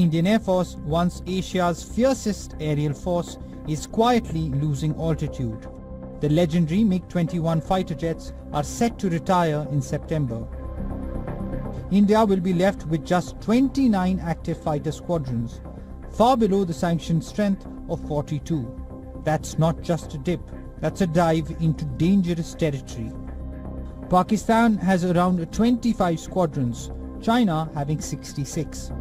Indian Air Force, once Asia's fiercest aerial force, is quietly losing altitude. The legendary MiG-21 fighter jets are set to retire in September. India will be left with just 29 active fighter squadrons, far below the sanctioned strength of 42. That's not just a dip, that's a dive into dangerous territory. Pakistan has around 25 squadrons, China having 66.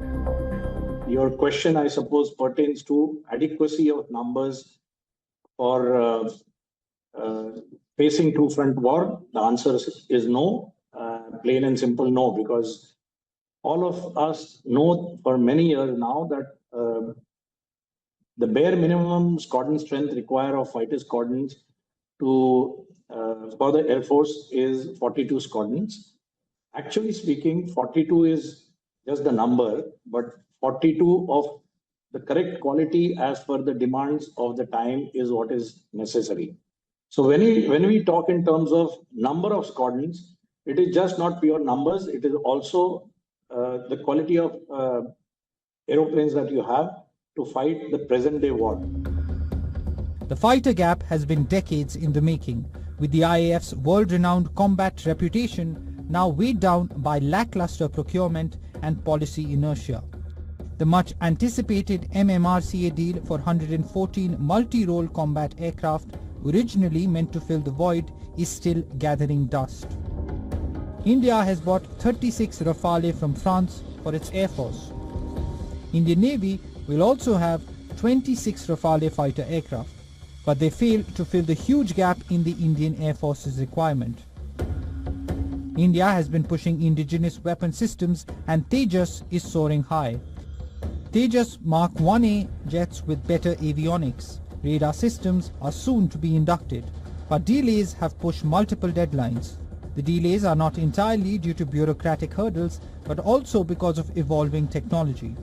Your question, I suppose, pertains to adequacy of numbers for facing two-front war. The answer is no, plain and simple no, because all of us know for many years now that the bare minimum squadron strength required of fighter squadrons to for the Air Force is 42 squadrons. Actually speaking, 42 is just the number, but 42 of the correct quality as per the demands of the time is what is necessary. So when we talk in terms of number of squadrons, it is just not pure numbers. It is also the quality of aeroplanes that you have to fight the present day war. The fighter gap has been decades in the making, with the IAF's world-renowned combat reputation now weighed down by lackluster procurement and policy inertia. The much-anticipated MMRCA deal for 114 multi-role combat aircraft, originally meant to fill the void, is still gathering dust. India has bought 36 Rafale from France for its Air Force. Indian Navy will also have 26 Rafale fighter aircraft, but they fail to fill the huge gap in the Indian Air Force's requirement. India has been pushing indigenous weapon systems and Tejas is soaring high. Tejas Mark 1A jets with better avionics, radar systems are soon to be inducted, but delays have pushed multiple deadlines. The delays are not entirely due to bureaucratic hurdles, but also because of evolving technology.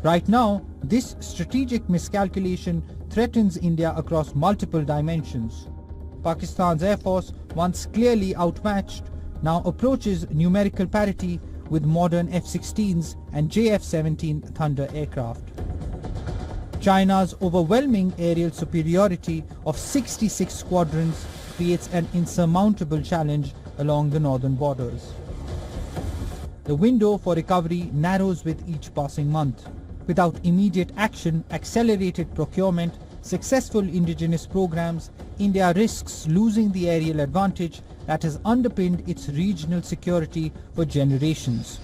Right now, this strategic miscalculation threatens India across multiple dimensions. Pakistan's Air Force, once clearly outmatched, now approaches numerical parity with modern F-16s and JF-17 Thunder aircraft. China's overwhelming aerial superiority of 66 squadrons creates an insurmountable challenge along the northern borders. The window for recovery narrows with each passing month. Without immediate action, accelerated procurement, successful indigenous programs, India risks losing the aerial advantage that has underpinned its regional security for generations.